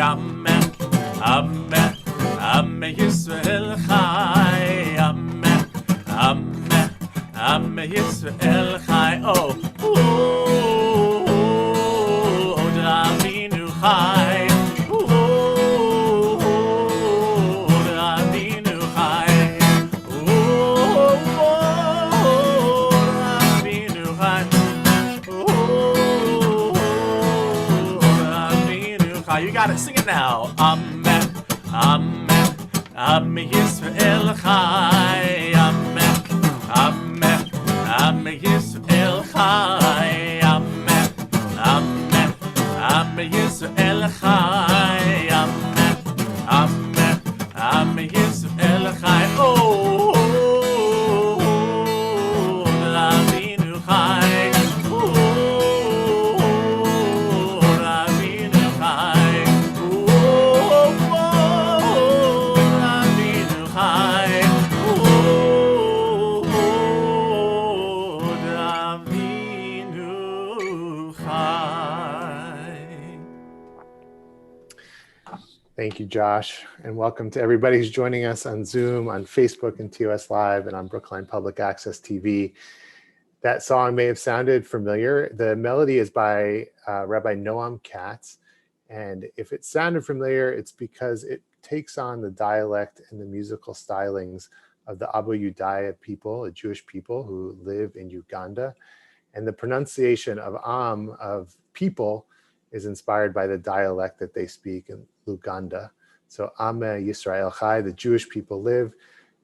Amen, Amen, Amen Yisrael Chai, Amen, Amen, Amen Yisrael Chai. Oh, Davinu Chai. Davinu Chai. Davinu Chai. You gotta sing it now. Amen, Amen, Amen Yisrael Chai. Amen, Amen, Amen Yisrael Chai. Amen, Amen, Amen Yisrael Chai. Amen, Amen, Amen Yisrael Chai. Oh, Davinu Chai. Thank you, Josh, and welcome to everybody who's joining us on Zoom, on Facebook and TOS Live, and on Brookline Public Access TV. That song may have sounded familiar. The melody is by Rabbi Noam Katz, and if it sounded familiar, it's because it takes on the dialect and the musical stylings of the Abu Yudaya people, a Jewish people who live in Uganda, and the pronunciation of Am, of people, is inspired by the dialect that they speak in Luganda. So Am Yisrael Chai, the Jewish people live.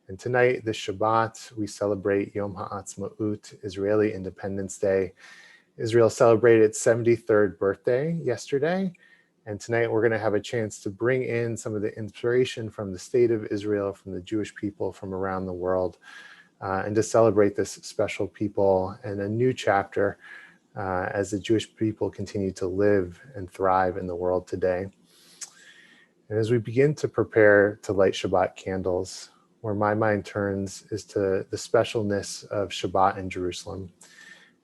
And tonight, the Shabbat, we celebrate Yom HaAtzmaut, Israeli Independence Day. Israel celebrated its 73rd birthday yesterday. And tonight we're gonna have a chance to bring in some of the inspiration from the state of Israel, from the Jewish people from around the world, and to celebrate this special people and a new chapter as the Jewish people continue to live and thrive in the world today. And as we begin to prepare to light Shabbat candles, where my mind turns is to the specialness of Shabbat in Jerusalem.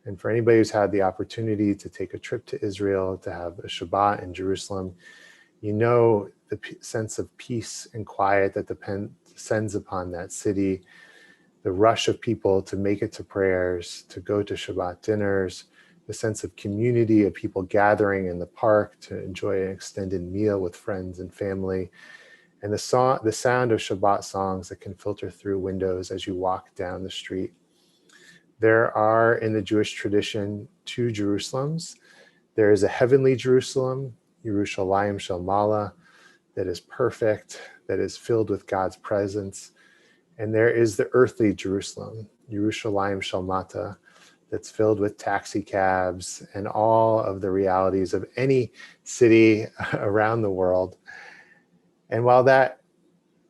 And for anybody who's had the opportunity to take a trip to Israel, to have a Shabbat in Jerusalem, you know the sense of peace and quiet that descends upon that city, the rush of people to make it to prayers, to go to Shabbat dinners, the sense of community of people gathering in the park to enjoy an extended meal with friends and family, and the sound of Shabbat songs that can filter through windows as you walk down the street. There are, in the Jewish tradition, two Jerusalems. There is a heavenly Jerusalem, Yerushalayim Shel Mala, that is perfect, that is filled with God's presence. And there is the earthly Jerusalem, Yerushalayim Shel Mata, that's filled with taxi cabs and all of the realities of any city around the world. And while that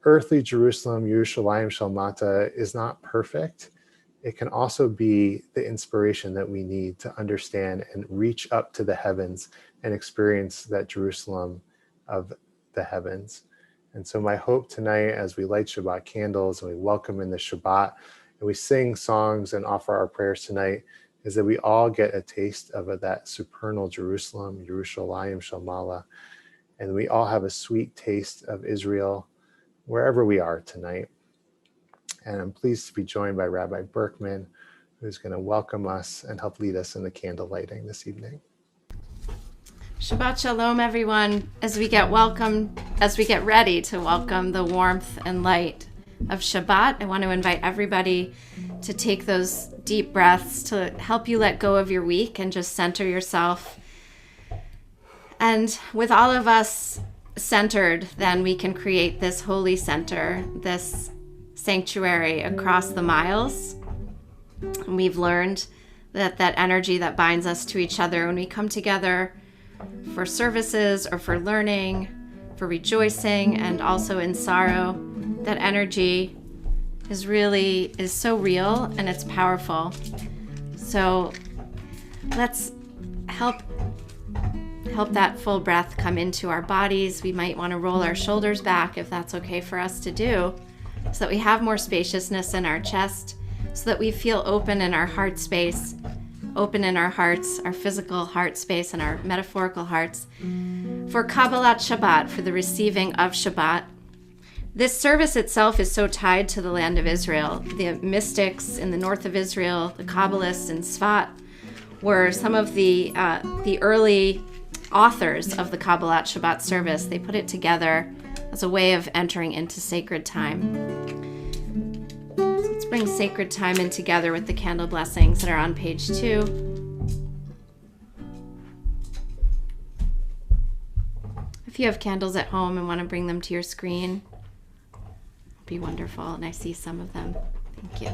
earthly Jerusalem, Yerushalayim Shel Mata, is not perfect, it can also be the inspiration that we need to understand and reach up to the heavens and experience that Jerusalem of the heavens. And so my hope tonight, as we light Shabbat candles and we welcome in the Shabbat, and we sing songs and offer our prayers tonight, is that we all get a taste of that supernal Jerusalem, Yerushalayim Shel Mala, and we all have a sweet taste of Israel wherever we are tonight. And I'm pleased to be joined by Rabbi Berkman, who's going to welcome us and help lead us in the candle lighting this evening. Shabbat Shalom, everyone. As we get ready to welcome the warmth and light of Shabbat, I want to invite everybody to take those deep breaths to help you let go of your week and just center yourself. And with all of us centered, then we can create this holy center, this sanctuary across the miles. And we've learned that energy that binds us to each other when we come together for services or for learning, for rejoicing, and also in sorrow, that energy is so real and it's powerful. So let's help that full breath come into our bodies. We might want to roll our shoulders back if that's okay for us to do, so that we have more spaciousness in our chest, so that we feel open in our heart space, open in our hearts, our physical heart space and our metaphorical hearts, for Kabbalat Shabbat, for the receiving of Shabbat. This service itself is so tied to the land of Israel. The mystics in the north of Israel, the Kabbalists in Tzfat, were some of the early authors of the Kabbalat Shabbat service. They put it together as a way of entering into sacred time. So let's bring sacred time in together with the candle blessings that are on page 2. If you have candles at home and want to bring them to your screen, it'd be wonderful. And I see some of them. Thank you.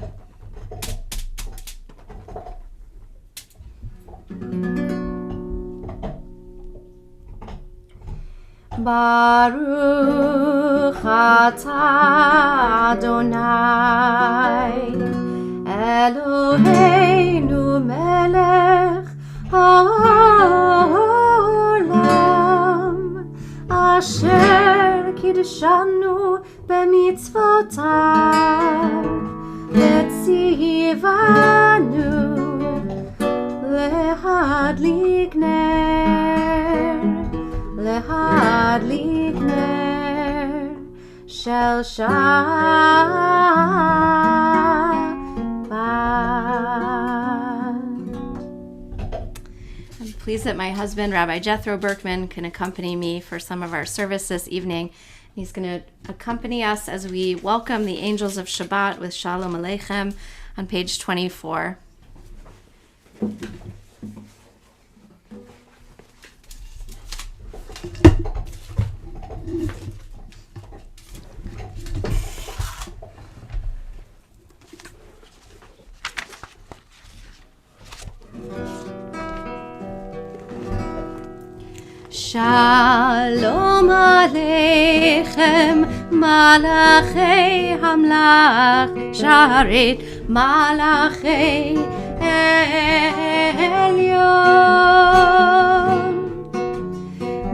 Baruch atah Adonai Eloheinu melech haolam asher kiddushanu b'mitzvotav vetzivanu lehadlik ner shel Shabbat. I'm pleased that my husband, Rabbi Jethro Berkman, can accompany me for some of our service this evening. He's going to accompany us as we welcome the angels of Shabbat with Shalom Aleichem on page 24. Shalom Aleichem, Malachei Hamlach, Sharet Malachei Elyon.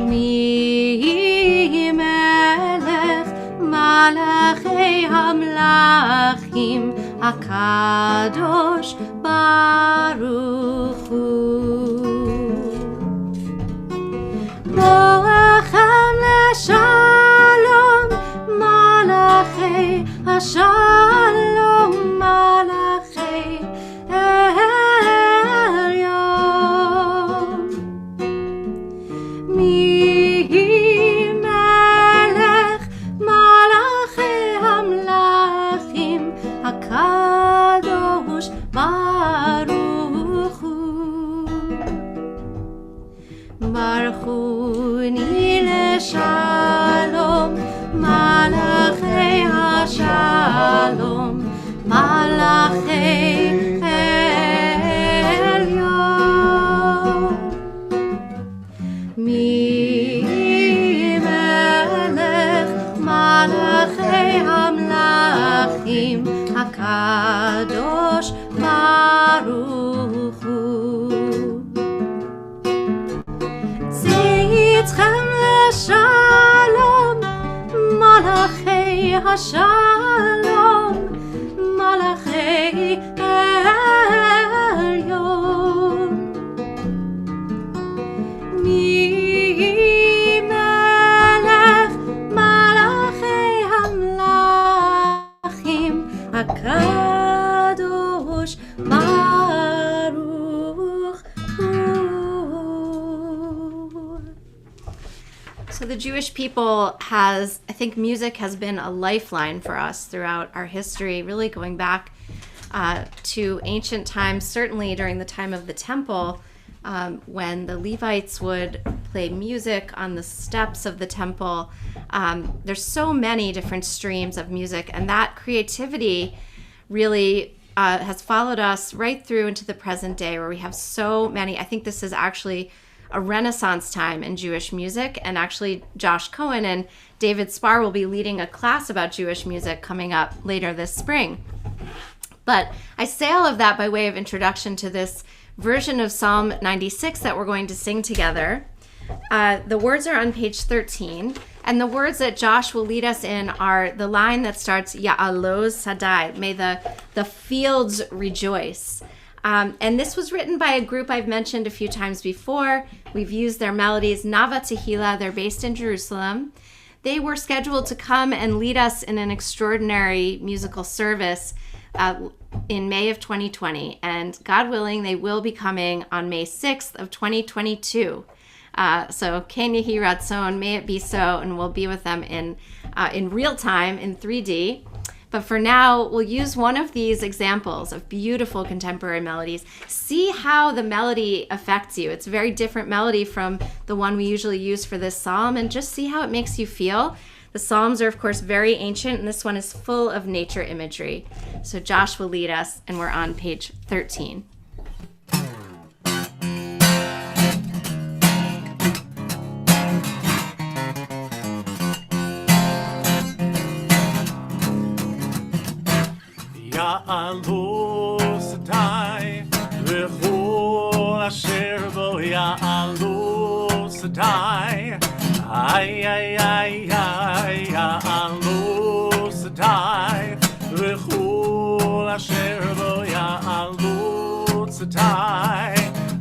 Mi Melech Malachei Hamlachim, HaKadosh Baruch Hu. Boachem leshalom, malachei hashalom, malachei elyon. Mi melech malachei hamlachim, hakadosh baruch hu. Baruchuni leshalom, malachei hashalom, malachei elyon. Mi melech malachei hamlachim, hakadosh baruch hu. Yitzchem leshalom, malachei hashalom, malachei elyon. Mi melech malachei hamlachim, hakadosh baruch hu. So the Jewish people has, I think music has been a lifeline for us throughout our history, really going back to ancient times, certainly during the time of the temple, when the Levites would play music on the steps of the temple. There's so many different streams of music, and that creativity really has followed us right through into the present day, where we have so many. I think this is actually a renaissance time in Jewish music, and actually Josh Cohen and David Spar will be leading a class about Jewish music coming up later this spring. But I say all of that by way of introduction to this version of Psalm 96 that we're going to sing together. The words are on page 13, and the words that Josh will lead us in are the line that starts Ya'aloz Sadai, may the fields rejoice. And this was written by a group I've mentioned a few times before. We've used their melodies, Nava Tehillah. They're based in Jerusalem. They were scheduled to come and lead us in an extraordinary musical service in May of 2020. And God willing, they will be coming on May 6th of 2022. So Ken Yehi Ratzon, may it be so, and we'll be with them in real time in 3D. But for now, we'll use one of these examples of beautiful contemporary melodies. See how the melody affects you. It's a very different melody from the one we usually use for this psalm, and just see how it makes you feel. The psalms are, of course, very ancient, and this one is full of nature imagery. So Josh will lead us, and we're on page 13. יעלו שדי וכל אשר בו יעלו שדי איי איי איי איי יעלו שדי וכל אשר בו יעלו שדי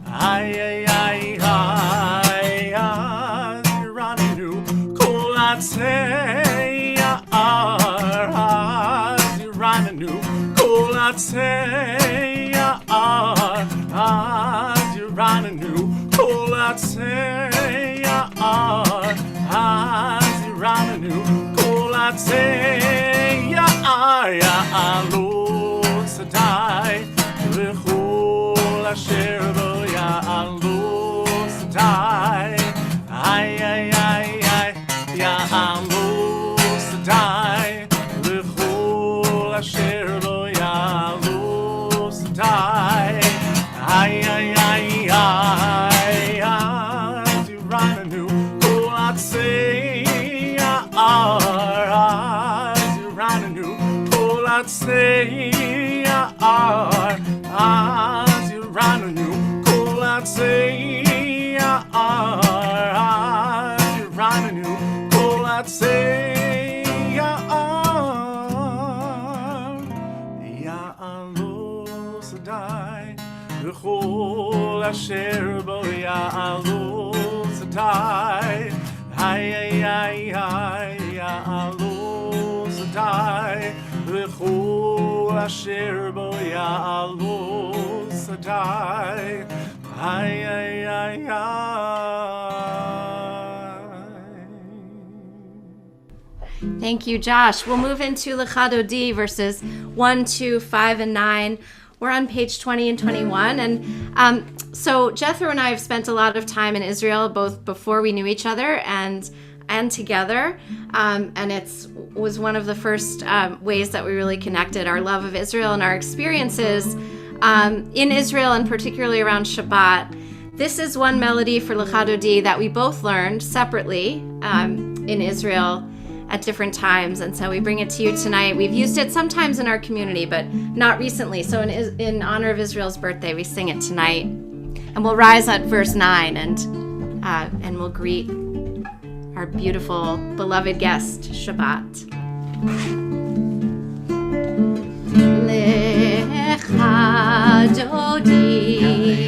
איי איי איי איי אז ירננו כל עצי יער אז ירננו say as you run a new call out say as you run a new call out say ya lo sadai v'chol asher bo ya lo sadai ay ay ay ay ya lo sadai v'chol asher bo ay ay ay ay as you run a new call out say as you run a new call out say as you run a new call out say as you run a new call out say וכל אשר בו יעלו שדי היי היי היי היי יעלו שדי וכל אשר בו יעלו שדי היי היי היי Thank you, Josh. We'll move into Lechadodi verses 1, 2, 5, and 9. We're on page 20 and 21. And so Jethro and I have spent a lot of time in Israel, both before we knew each other and together. And it was one of the first ways that we really connected our love of Israel and our experiences in Israel, and particularly around Shabbat. This is one melody for Lechadodi that we both learned separately in Israel at different times, and so we bring it to you tonight. We've used it sometimes in our community, but not recently. So in honor of Israel's birthday, we sing it tonight. And we'll rise at verse 9 and we'll greet our beautiful, beloved guest, Shabbat. Lecha Dodi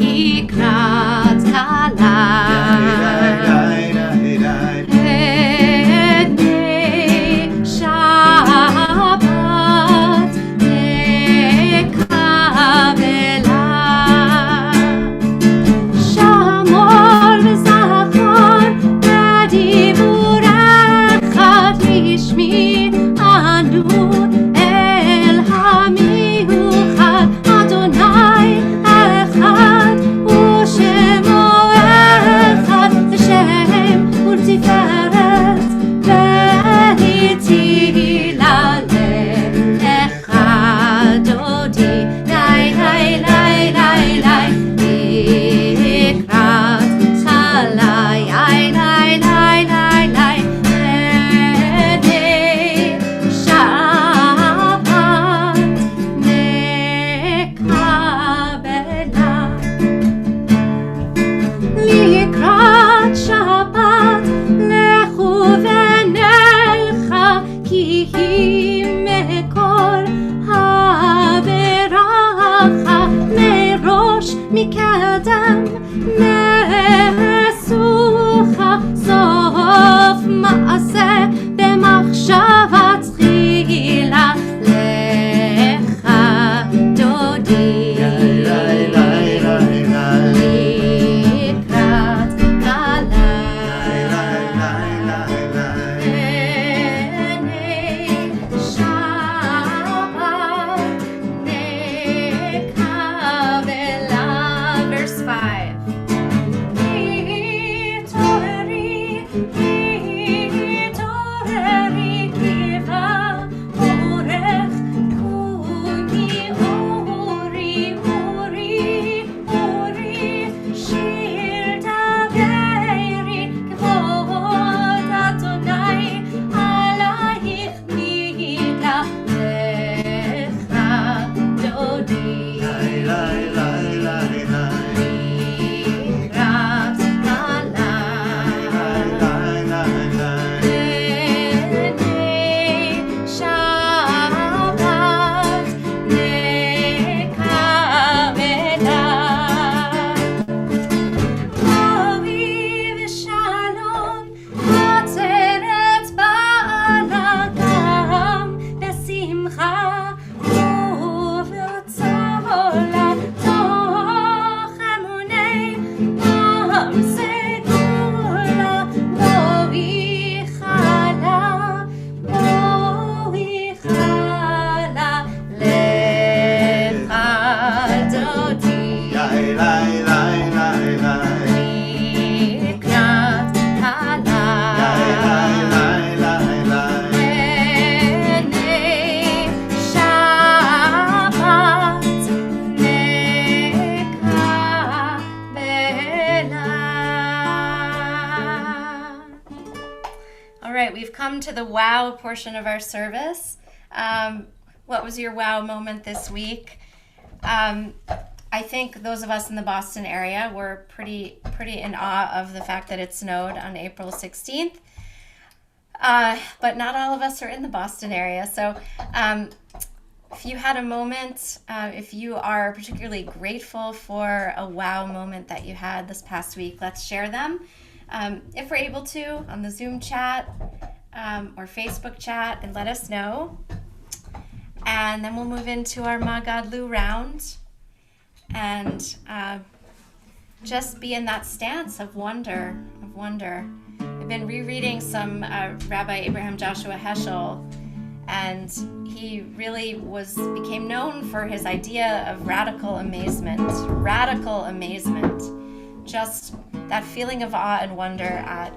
Likrat Kala Adonai echad u'shemo right, we've come to the wow portion of our service. What was your wow moment this week? I think those of us in the Boston area were pretty in awe of the fact that it snowed on April 16th. But not all of us are in the Boston area. So if you had a moment, if you are particularly grateful for a wow moment that you had this past week, let's share them. If we're able to, on the Zoom chat or Facebook chat, and let us know. And then we'll move into our Magadlu round and just be in that stance of wonder, I've been rereading some Rabbi Abraham Joshua Heschel, and he really became known for his idea of radical amazement, just that feeling of awe and wonder at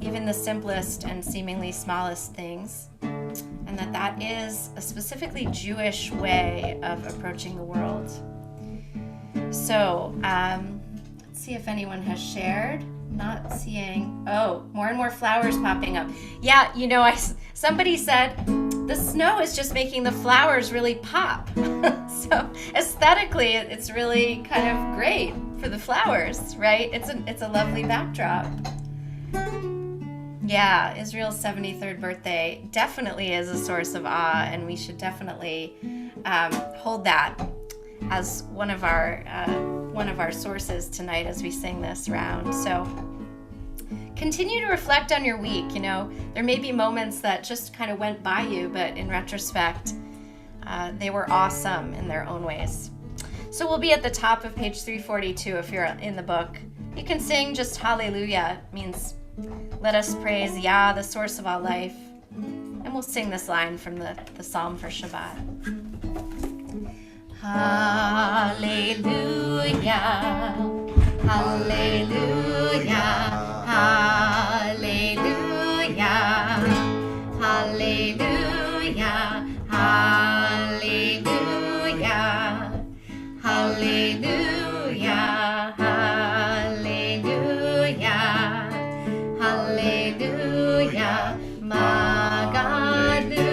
even the simplest and seemingly smallest things, and that is a specifically Jewish way of approaching the world. So let's see if anyone has shared. Not seeing. Oh, more and more flowers popping up. Yeah, somebody said the snow is just making the flowers really pop. So aesthetically, it's really kind of great for the flowers, right? It's a lovely backdrop. Yeah, Israel's 73rd birthday definitely is a source of awe, and we should definitely hold that as one of our sources tonight as we sing this round. So continue to reflect on your week. There may be moments that just kind of went by you, but in retrospect, they were awesome in their own ways. So we'll be at the top of page 342 if you're in the book. You can sing just hallelujah. It means let us praise Yah, the source of all life. And we'll sing this line from the Psalm for Shabbat. Hallelujah, hallelujah, hallelujah, hallelujah, hallelujah, hallelujah, hallelujah, hallelujah, Magadu,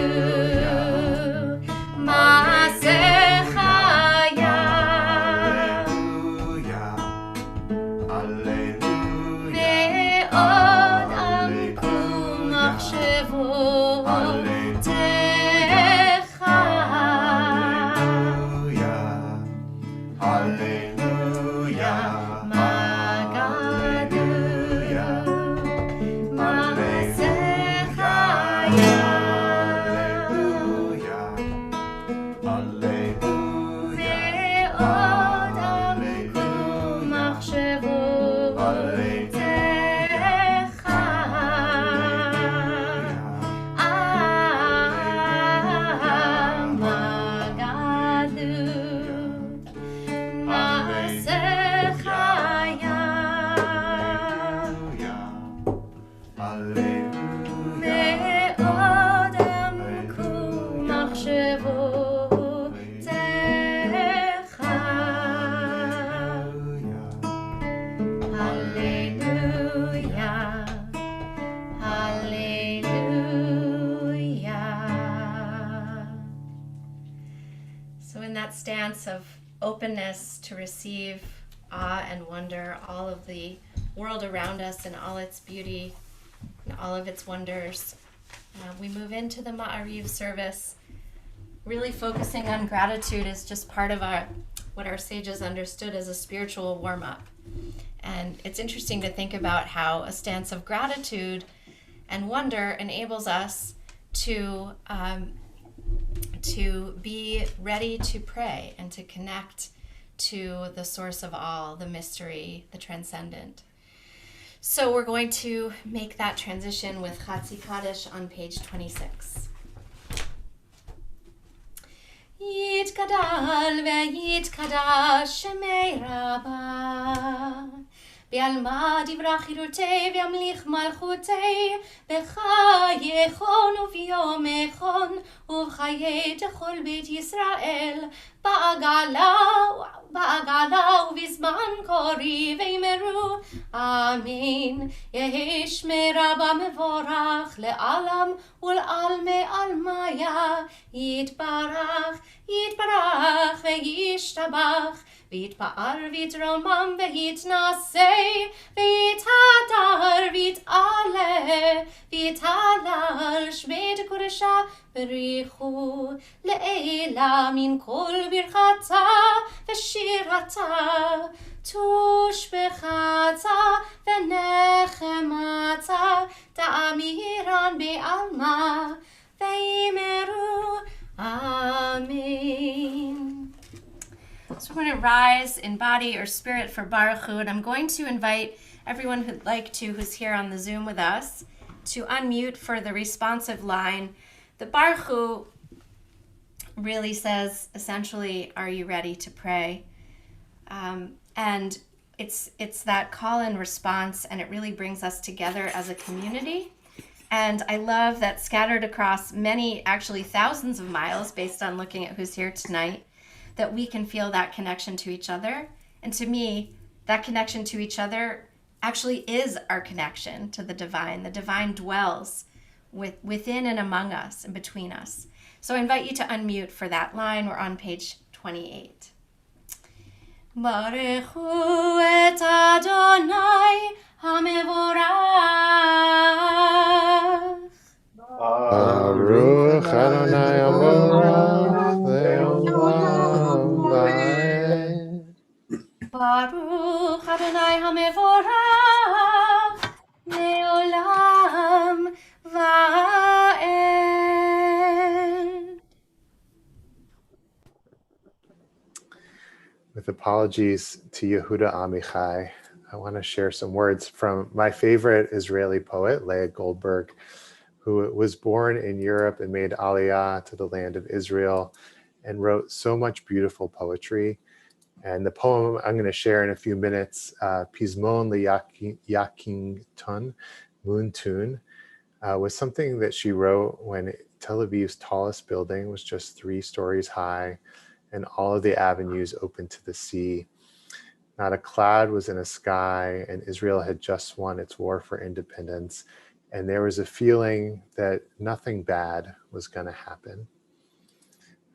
Stance of openness to receive awe and wonder, all of the world around us and all its beauty and all of its wonders. We move into the Ma'ariv service, really focusing on gratitude as just part of what our sages understood as a spiritual warm-up. And it's interesting to think about how a stance of gratitude and wonder enables us to be ready to pray and to connect to the source of all, the mystery, the transcendent. So we're going to make that transition with Chatzi Kaddish on page 26. Yitkadal ve'yitkadash shemei Rabbah בעלמא דברה חירותי וימליך מלכותי, בחייכון וביומכון ובחיי כל בית ישראל, בעגלה ובזמן קורי ויאמרו אמן. יהי שמרה במבורך לעלם ולעלמי עלמיה, יתברך וישתבח, ויתפאר ויתרומם ויתנשא, ויתהדר ויתעלה, ויתהלל שמי קודשה בריחו לעילה מן כל ברכתה ושירתה, תושבחתה ונחמתה, תאמירן בעלמא ויאמרו amen. So we're going to rise in body or spirit for Baruch Hu, and I'm going to invite everyone who'd like to, who's here on the Zoom with us, to unmute for the responsive line. The Baruch Hu really says, essentially, are you ready to pray? And it's that call and response, and it really brings us together as a community. And I love that scattered across many, actually thousands of miles, based on looking at who's here tonight, that we can feel that connection to each other. And to me, that connection to each other actually is our connection to the divine. The divine dwells within and among us and between us. So I invite you to unmute for that line. We're on page 28. Baruch hu et Adonai HaMevorach. Baruch Adonai Hamevorach le'olam va'ed. Baruch Adonai HaMevorach le'olam va'ed. With apologies to Yehuda Amichai, I want to share some words from my favorite Israeli poet, Leah Goldberg, who was born in Europe and made Aliyah to the land of Israel and wrote so much beautiful poetry. And the poem I'm going to share in a few minutes, Pizmon Yakin Tun, Moon Tune, was something that she wrote when Tel Aviv's tallest building was just 3 stories high and all of the avenues open to the sea. Not a cloud was in the sky, and Israel had just won its war for independence. And there was a feeling that nothing bad was going to happen.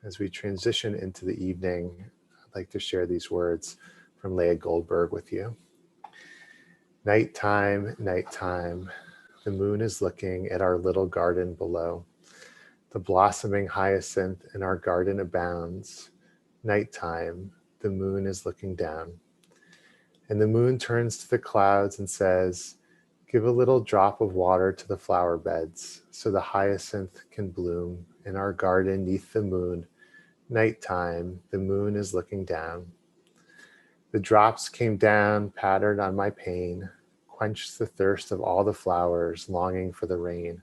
As we transition into the evening, I'd like to share these words from Leah Goldberg with you. Nighttime, nighttime, the moon is looking at our little garden below. The blossoming hyacinth in our garden abounds. Nighttime, the moon is looking down. And the moon turns to the clouds and says, give a little drop of water to the flower beds so the hyacinth can bloom in our garden neath the moon. Nighttime, the moon is looking down. The drops came down, pattered on my pane, quenched the thirst of all the flowers longing for the rain.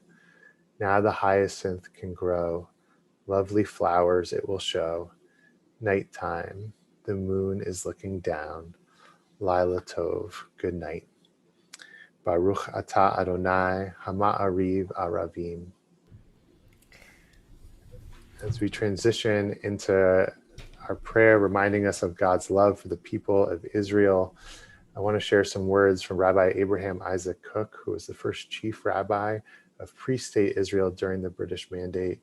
Now the hyacinth can grow, lovely flowers it will show. Nighttime, the moon is looking down. Laila Tov, good night. Baruch Atah Adonai Hama'ariv Aravim. As we transition into our prayer, reminding us of God's love for the people of Israel, I want to share some words from Rabbi Abraham Isaac Cook, who was the first chief rabbi of pre-state Israel during the British Mandate.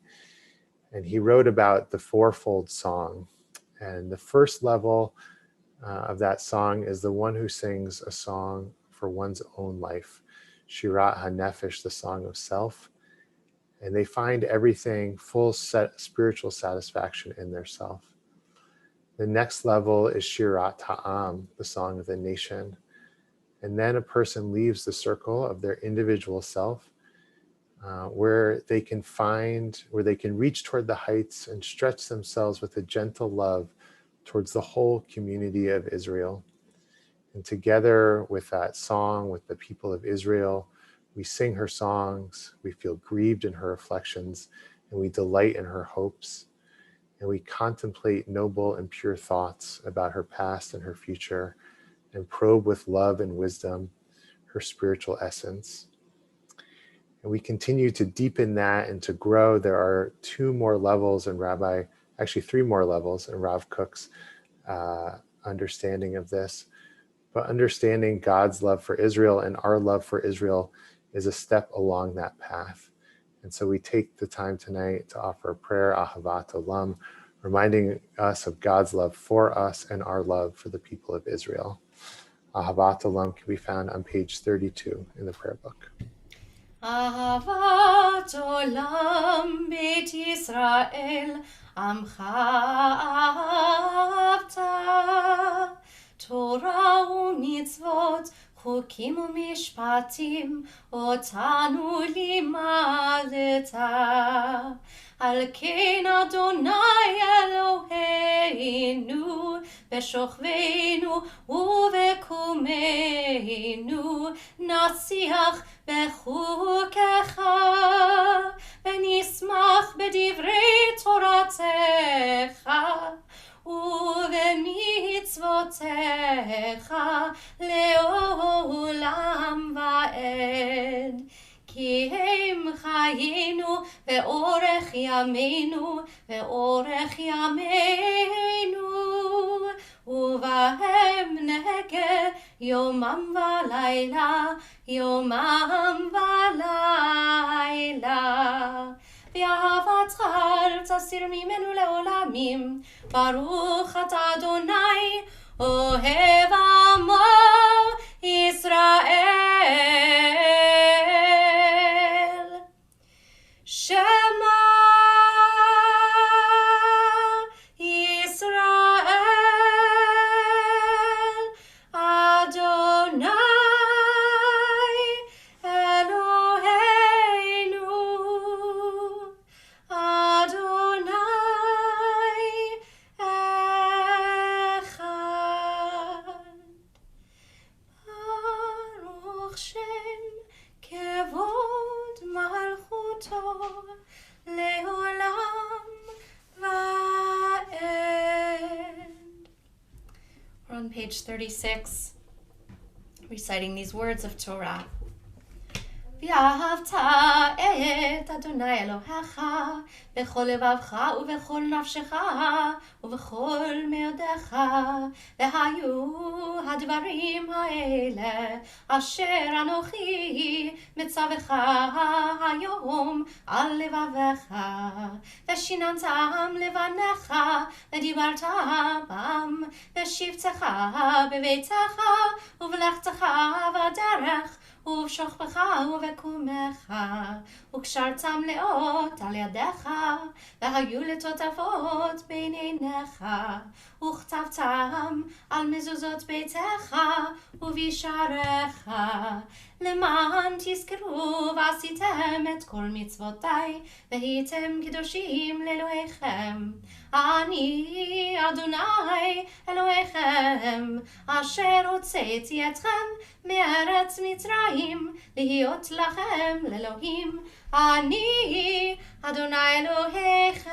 And he wrote about the fourfold song. And the first level of that song is the one who sings a song for one's own life, Shirat HaNefesh, the song of self. And they find everything, full spiritual satisfaction in their self. The next level is Shirat Ha'am, the song of the nation. And then a person leaves the circle of their individual self, where they can reach toward the heights and stretch themselves with a gentle love towards the whole community of Israel. And together with that song, with the people of Israel, we sing her songs, we feel grieved in her reflections, and we delight in her hopes. And we contemplate noble and pure thoughts about her past and her future. and probe with love and wisdom her spiritual essence. And we continue to deepen that and to grow. There are three more levels in Rav Kook's understanding of this. But understanding God's love for Israel and our love for Israel is a step along that path. And so we take the time tonight to offer a prayer, Ahavat Olam, reminding us of God's love for us and our love for the people of Israel. Ahavat Olam can be found on page 32 in the prayer book. Ahavat Olam Beit Yisrael Amcha Ahavta Torah u'mitzvot Chukim u'mishpatim Otanu limadeta Al ken Adonai Eloheinu B'shochveinu u'v'kumeinu Nasiach b'chukecha V'nismach b'divrei Toratecha ובמצוותיך לעולם ועד. כי הם חיינו ואורך ימינו ואורך ימינו ובהם נהגה יומם ולילה יומם ולילה. ואהבתך תסיר ממנו לעולמים. ברוך אתה אדוני אוהב עמו ישראל. שמע ישראל אדוני We're on page 36, reciting these words of Torah. ואהבת את אדוני אלוהיך בכל לבבך ובכל נפשך ובכל מאודך. והיו הדברים האלה אשר אנוכי מצווך היום על לבבך. ושיננתם לבניך ודיברת בם בשבתך בביתך ובלכתך בדרך ובשוכבך ובקומך, וקשרתם לאות על ידיך, והיו לטוטפות בין עיניך, וכתבתם על מזוזות ביתך ובשעריך, למען תזכרו ועשיתם את כל מצוותיי, והייתם קדושים לאלוהיכם. אני אדוני אלוהיכם, אשר הוצאתי אתכם מארץ מצרים, להיות לכם לאלוהים. אני אדוני אלוהיכם,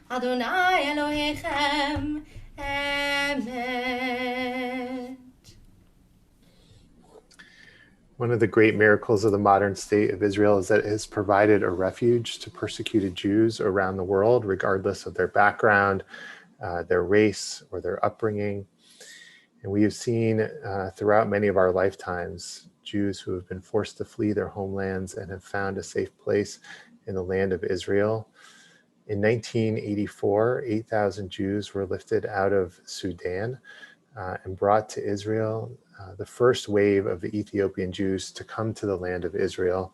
אדוני אלוהיכם, אמת. One of the great miracles of the modern state of Israel is that it has provided a refuge to persecuted Jews around the world, regardless of their background, their race, or their upbringing. And we have seen throughout many of our lifetimes, Jews who have been forced to flee their homelands and have found a safe place in the land of Israel. In 1984, 8,000 Jews were lifted out of Sudan and brought to Israel, the first wave of the Ethiopian Jews to come to the land of Israel.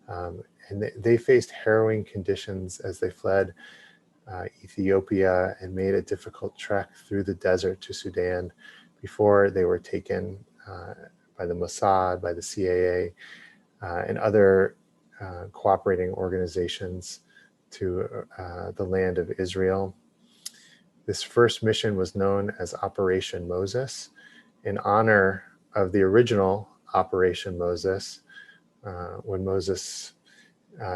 And they faced harrowing conditions as they fled Ethiopia and made a difficult trek through the desert to Sudan before they were taken by the Mossad, by the CAA, and other cooperating organizations to the land of Israel. This first mission was known as Operation Moses, in honor of the original Operation Moses, when Moses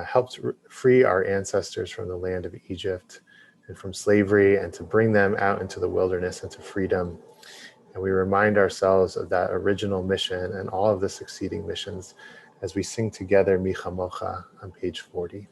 helped free our ancestors from the land of Egypt and from slavery, and to bring them out into the wilderness into freedom. And we remind ourselves of that original mission and all of the succeeding missions as we sing together Mi Chamocha on page 40.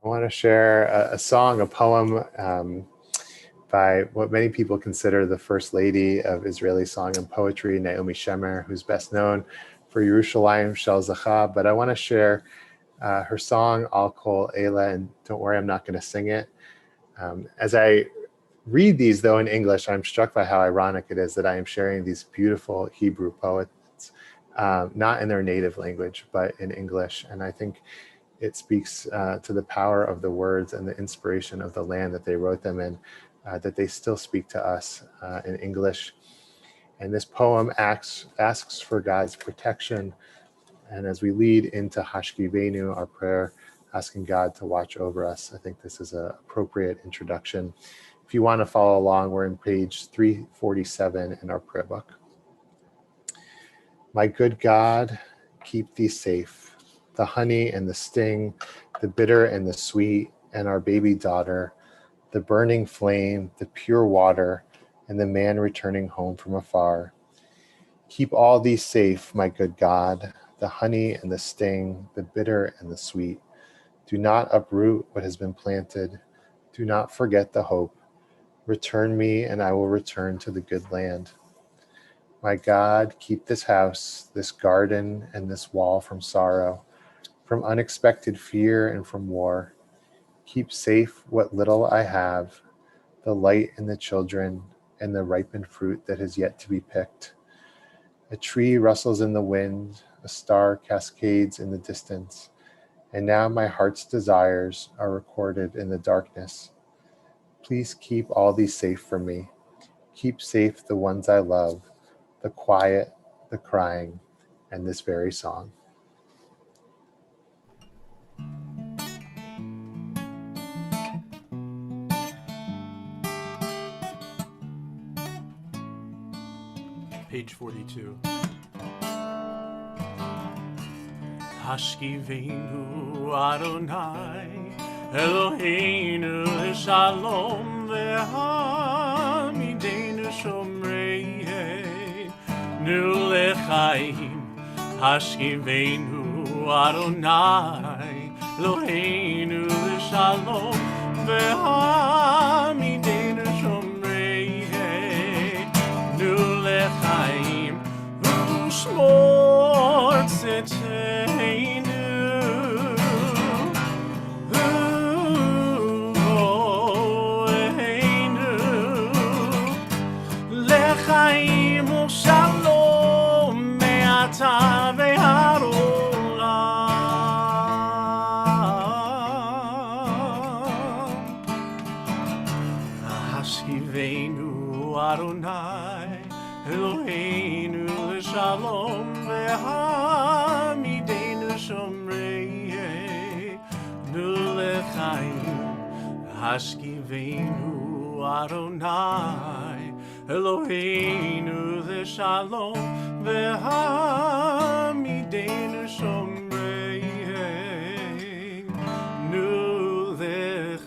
I want to share a song, a poem by what many people consider the first lady of Israeli song and poetry, Naomi Shemer, who's best known for Yerushalayim Shel Zacha. But I want to share her song, Al Kol Eila, and don't worry, I'm not going to sing it. As I read these, though, in English, I'm struck by how ironic it is that I am sharing these beautiful Hebrew poets, not in their native language, but in English. And I think it speaks to the power of the words and the inspiration of the land that they wrote them in, that they still speak to us in English. And this poem asks for God's protection. And as we lead into Hashkivenu, our prayer, asking God to watch over us, I think this is an appropriate introduction. If you want to follow along, we're in page 347 in our prayer book. My good God, keep thee safe, the honey and the sting, the bitter and the sweet, and our baby daughter, the burning flame, the pure water, and the man returning home from afar. Keep all these safe, my good God, the honey and the sting, the bitter and the sweet. Do not uproot what has been planted. Do not forget the hope. Return me, and I will return to the good land. My God, keep this house, this garden, and this wall from sorrow, from unexpected fear and from war. Keep safe what little I have, the light and the children, and the ripened fruit that has yet to be picked. A tree rustles in the wind, a star cascades in the distance, and now my heart's desires are recorded in the darkness. Please keep all these safe for me. Keep safe the ones I love, the quiet, the crying, and this very song. Page 42. Hashkivenu Adonai Eloheinu Shalom ve'hamidenu shomrei nu lechaim. Hashkivenu Adonai Eloheinu Shalom ve'hamidenu shomrei nu lechaim u'shmor tzedkeinu. Lechaim u'shalom me'ata ve'harolam. Adonai Eloheinu l'shalom ve'hamidenu shomrei nu l'chaim hashkivenu Adonai Eloheinu l'shalom ve'hamidenu shomrei nu l'chaim.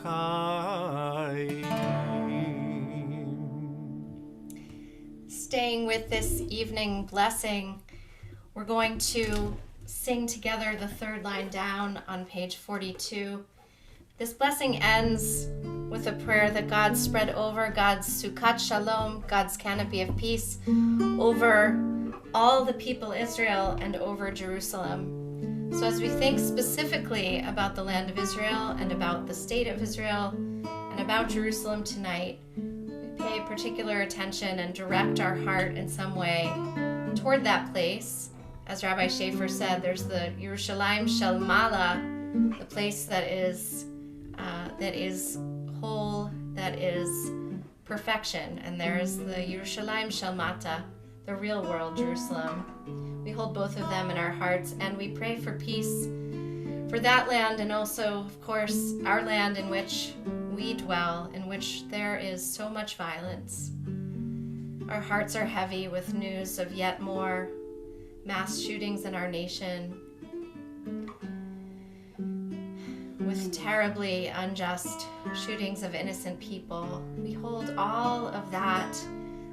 Staying with this evening blessing, we're going to sing together the third line down on page 42. This blessing ends with a prayer that God spread over God's Sukkat Shalom, God's canopy of peace, over all the people Israel and over Jerusalem. So as we think specifically about the land of Israel and about the state of Israel and about Jerusalem tonight, pay particular attention and direct our heart in some way toward that place. As Rabbi Schaefer said, there's the Yerushalayim Shel Mala, the place that is whole, that is perfection, and there's the Yerushalayim Shel Mata, the real world, Jerusalem. We hold both of them in our hearts, and we pray for peace for that land, and also, of course, our land in which we dwell, in which there is so much violence. Our hearts are heavy with news of yet more mass shootings in our nation, with terribly unjust shootings of innocent people. We hold all of that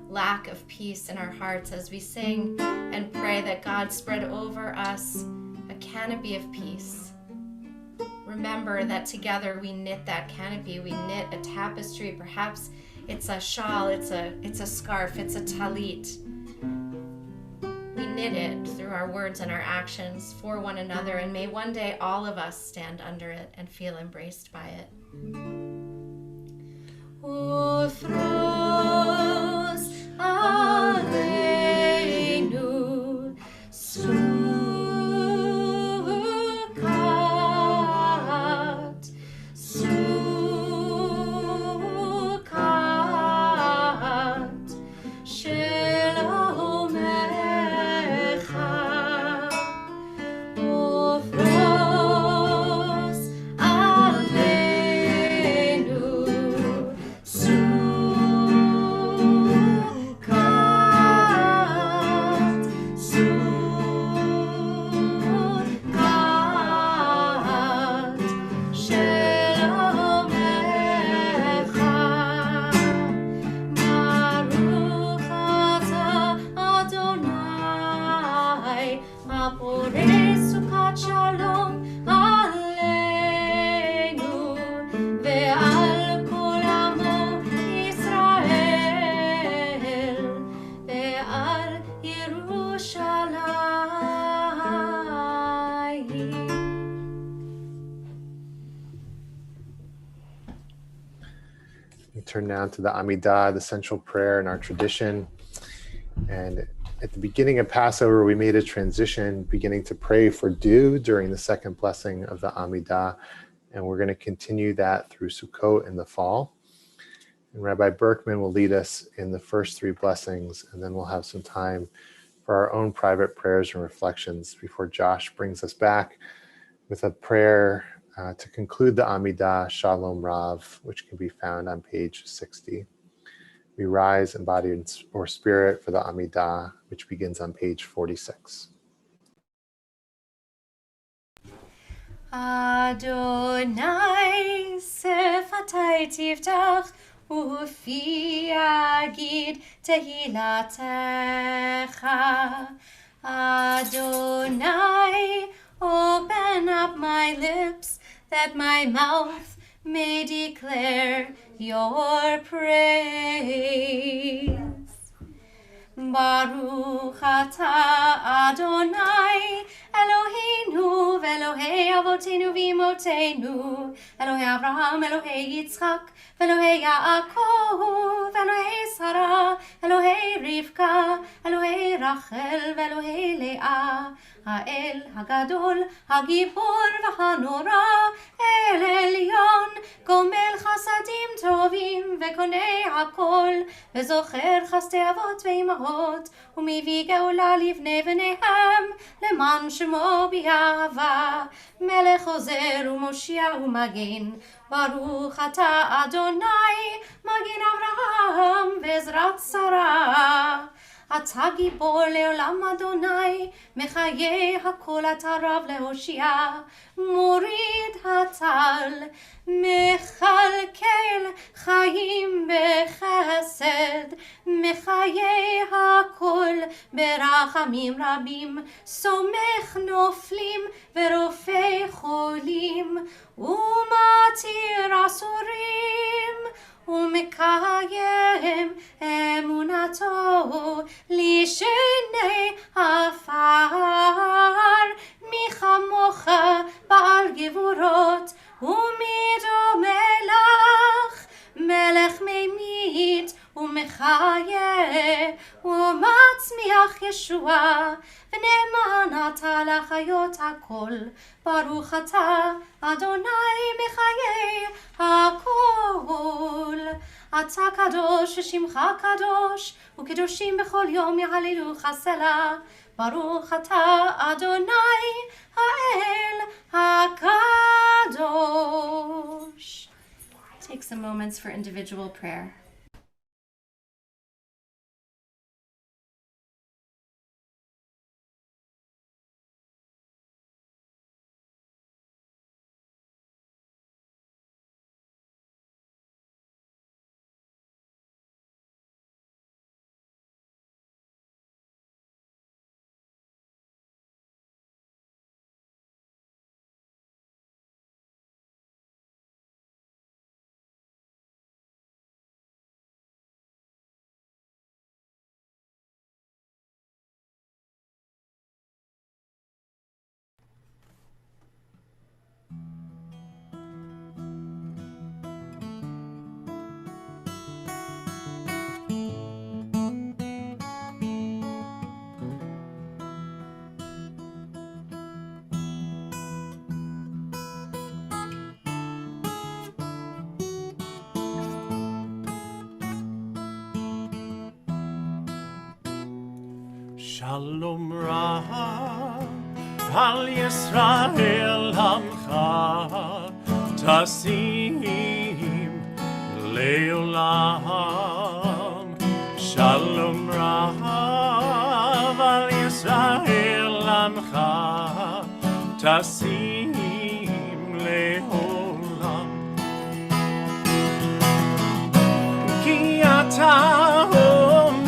lack of peace in our hearts as we sing and pray that God spread over us a canopy of peace. Remember that together we knit that canopy, we knit a tapestry. Perhaps it's a shawl, it's a scarf, it's a talit. We knit it through our words and our actions for one another, and may one day all of us stand under it and feel embraced by it. Ufros aleinu sukat, sukat shelomecha. Ufros aleinu sukat, sukat shelomecha. Baruch atah Adonai, haporei sukat shalom aleinu ve'al kol amo Yisrael ve'al Yerushalayim. We turn now to the Amidah, the central prayer in our tradition. And at the beginning of Passover, we made a transition, beginning to pray for dew during the second blessing of the Amidah. And we're going to continue that through Sukkot in the fall. And Rabbi Berkman will lead us in the first three blessings, and then we'll have some time for our own private prayers and reflections before Josh brings us back with a prayer to conclude the Amidah, Shalom Rav, which can be found on page 60. We rise in body or spirit for the Amidah, which begins on page 46. Adonai sefatai tiftach ufi agid tehilatecha. Adonai, open up my lips that my mouth may declare your praise. Baruch atah Adonai Eloheinu ve'Elohei avotenu v'imotenu, Elohei Avraham, Elohei Yitzchak, ve'Elohei Yaakov, Elohei Sarah, Elohei Rivka, Elohei Rachel, ve'Elohei Leah, Ha'el Hagadol, Hagibor v'Hanora, El Elyon, Gomel Chasadim Tovim, ve'Konei הכל, וזוכר חסדי אבות ואמהות, ומביא גאולה לבני בניהם, למען שמו באהבה. מלך עוזר ומושיע ומגן, ברוך אתה אדוני, מגן אברהם ועזרת שרה. אתה גיבור לעולם אדוני, מחיי הכל אתה רב להושיע, מוריד הטל, מכלכל חיים בחסד, מחיי הכל ברחמים רבים, סומך נופלים ורופא חולים, ומתיר אסורים, ומקיים אמונתו לשני עפר. מי כמוך בעל גבורות, ומי דומה לך, מלך ממית ומחיה ומצמיח ישועה, ונאמן אתה לחיות הכל. ברוך אתה אדוני מחיי הכל. אתה קדוש ושמך קדוש, וקדושים בכל יום יהללוך סלה. ברוך אתה אדוני האל הקדוש. Take some moments for individual prayer. Shalom Rab al Yisrael Amcha Tasim Leolam. Shalom Rab al Yisrael Amcha Tasim Leolam. Ki ata hu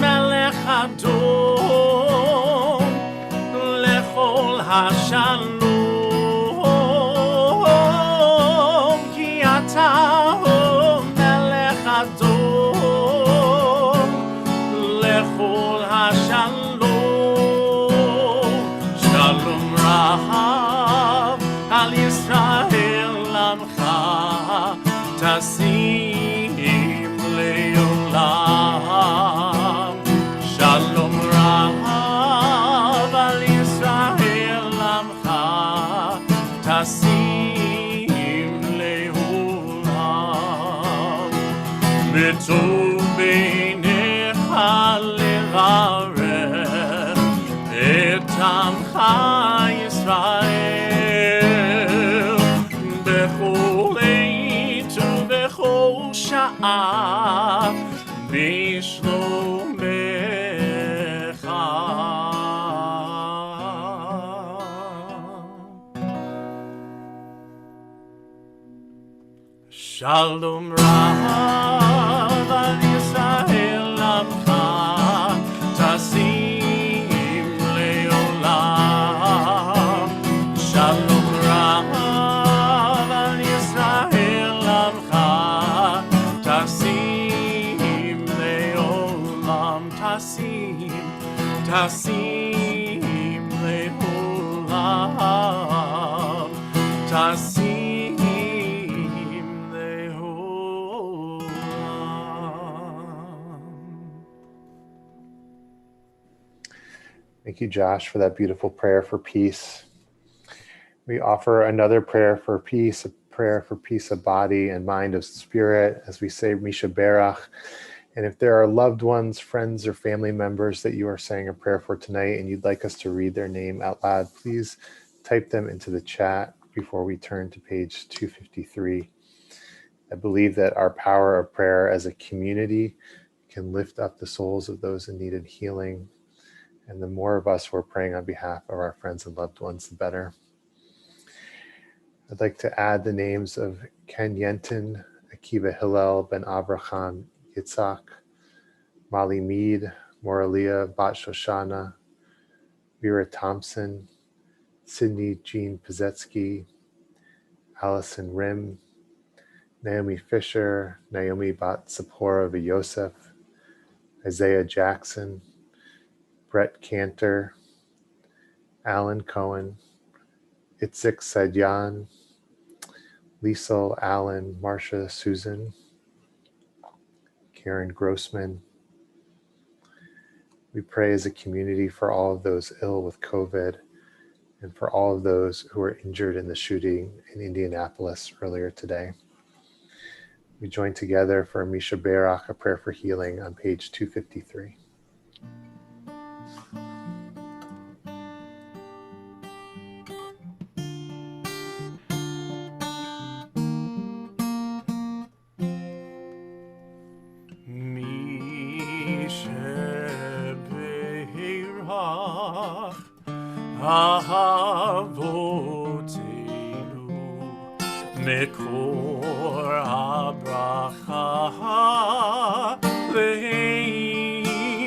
melech adon lechol hashalom. Ki ata hu melech adon lechol hashalom. Shalom Rahav al Yisrael Amcha Tasim Leolam. Shalom Rahav al Yisrael Amcha Tasim Leolam. B'tov beinecha levarech et amcha Yisrael bechol עת ובכל שעה בשלומך. Shalom Rav al Yisrael Amcha Tasim Leolam. Shalom Rav al Yisrael Amcha Tasim Leolam. Tasim Leolam. Tasim Thank you, Josh, for that beautiful prayer for peace. We offer another prayer for peace, a prayer for peace of body and mind of spirit, as we say Misha Berach And if there are loved ones, friends, or family members that you are saying a prayer for tonight and you'd like us to read their name out loud, please type them into the chat before we turn to page 253. I believe that our power of prayer as a community can lift up the souls of those in need of healing. And the more of us who are praying on behalf of our friends and loved ones, the better. I'd like to add the names of Ken Yenton, Akiva Hillel, Ben Abraham Yitzhak, Molly Mead, Moralia Bat Shoshana, Vera Thompson, Sydney Jean Pizetsky, Allison Rim, Naomi Fisher, Naomi Bat Sapora Yosef, Isaiah Jackson, Brett Cantor, Alan Cohen, Itzik Sadyan, Liesel Allen, Marcia Susan, Karen Grossman. We pray as a community for all of those ill with COVID and for all of those who were injured in the shooting in Indianapolis earlier today. We join together for Misha Berach, a prayer for healing on page 253. Avotenu Mekor Abraha Leimotenu.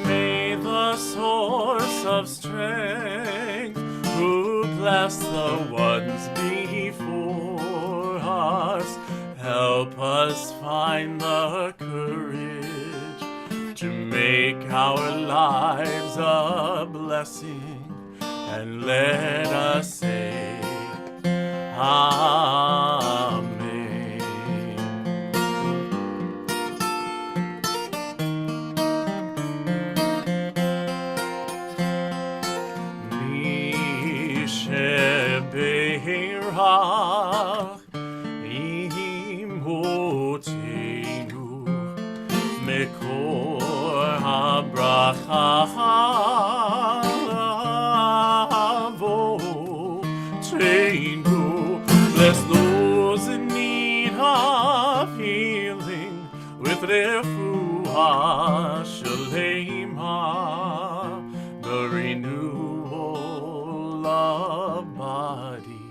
May the source of strength, who bless the ones before us, help us find the courage to make our lives a blessing, and let us say Amen. Misheberach imotenu Mekor habracha avotenu. Bless those in need of healing with refuah shalema, the renewal of body,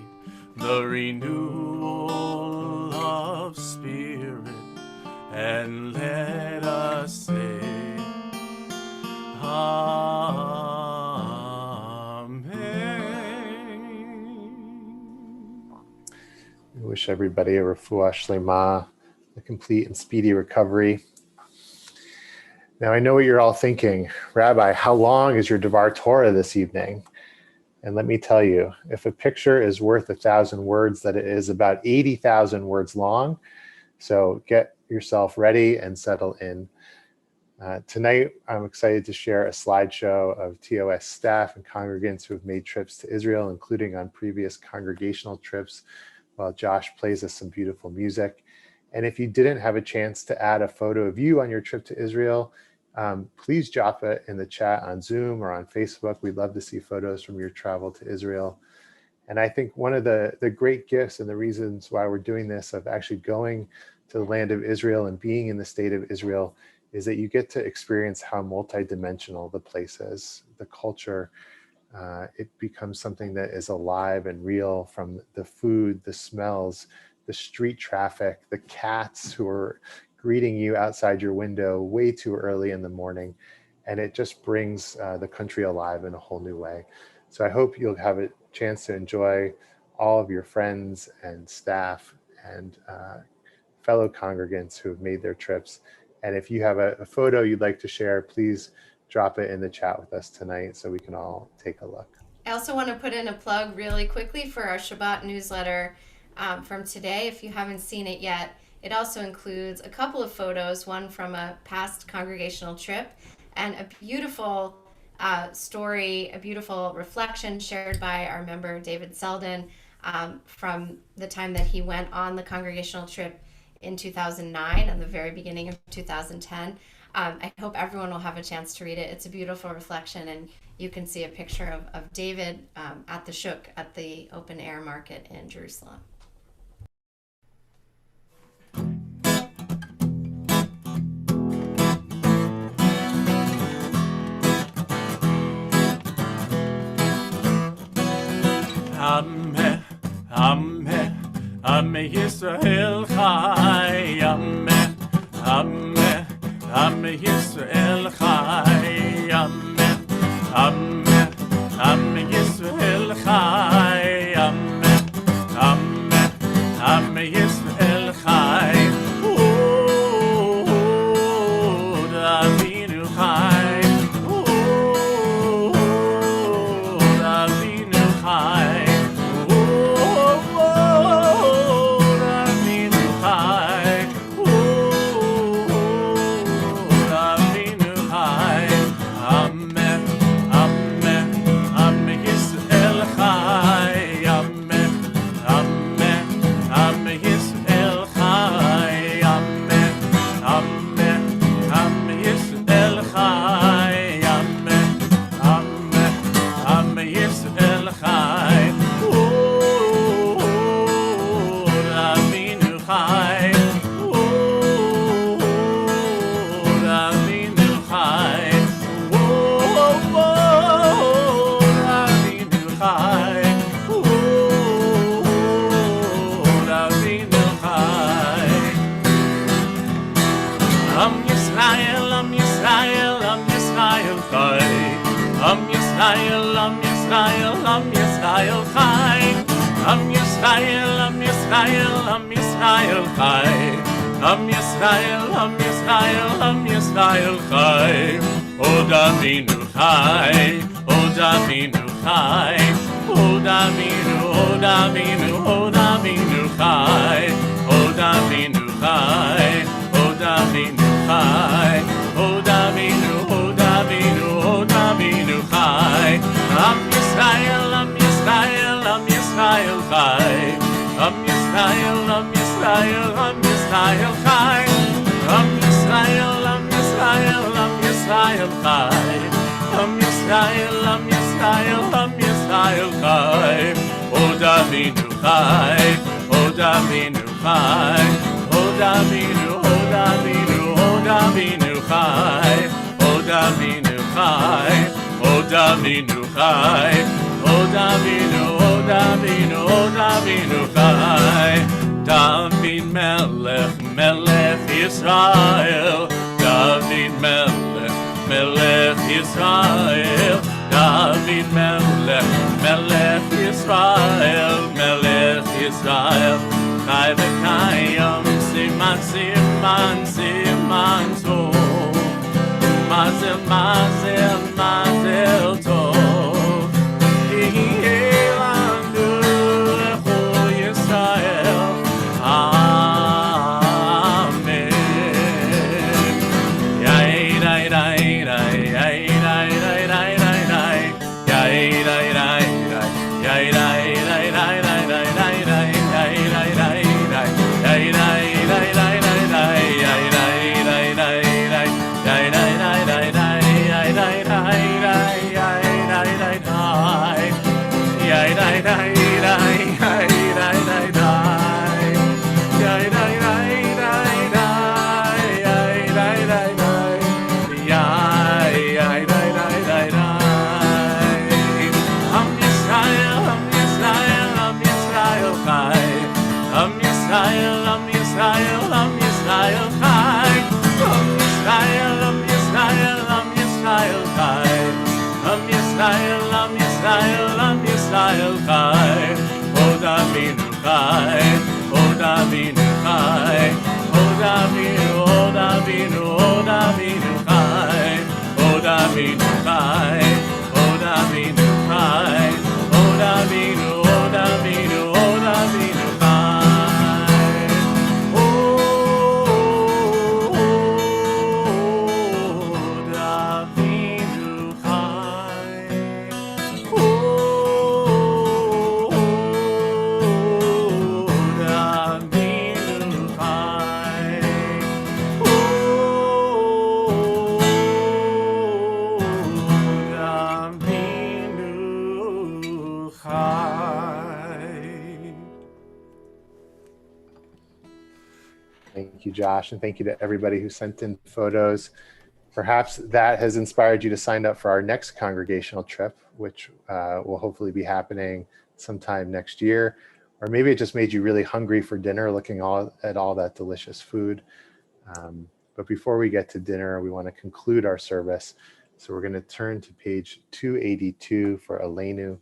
the renewal of spirit, and let us say Amen. We wish everybody a refuah shlema, a complete and speedy recovery. Now, I know what you're all thinking. Rabbi, how long is your Devar Torah this evening? And let me tell you, if a picture is worth 1,000 words, that it is about 80,000 words long. So get yourself ready and settle in. Tonight, I'm excited to share a slideshow of TOS staff and congregants who have made trips to Israel, including on previous congregational trips, while Josh plays us some beautiful music. And if you didn't have a chance to add a photo of you on your trip to Israel, please drop it in the chat on Zoom or on Facebook. We'd love to see photos from your travel to Israel. And I think one of the great gifts and the reasons why we're doing this, of actually going to the land of Israel and being in the state of Israel, is that you get to experience how multidimensional the place is, the culture. It becomes something that is alive and real, from the food, the smells, the street traffic, the cats who are greeting you outside your window way too early in the morning. And it just brings the country alive in a whole new way. So I hope you'll have a chance to enjoy all of your friends and staff and fellow congregants who have made their trips. And if you have a photo you'd like to share, please drop it in the chat with us tonight so we can all take a look. I also want to put in a plug really quickly for our Shabbat newsletter from today. If you haven't seen it yet, it also includes a couple of photos, one from a past congregational trip, and a beautiful story, a beautiful reflection shared by our member David Selden from the time that he went on the congregational trip in 2009 and the very beginning of 2010. I hope everyone will have a chance to read it. It's a beautiful reflection, and you can see a picture of David at the Shuk, at the open air market in Jerusalem. Am Yisrael Chai, Am Yisrael Chai, Am Yisrael Chai, Am Yisrael Chai, Davinu Chai, Davinu Chai. Thank you, Josh, and thank you to everybody who sent in photos. Perhaps that has inspired you to sign up for our next congregational trip, which will hopefully be happening sometime next year. Or maybe it just made you really hungry for dinner, looking at all that delicious food. But before we get to dinner, we want to conclude our service. So we're going to turn to page 282 for Aleinu,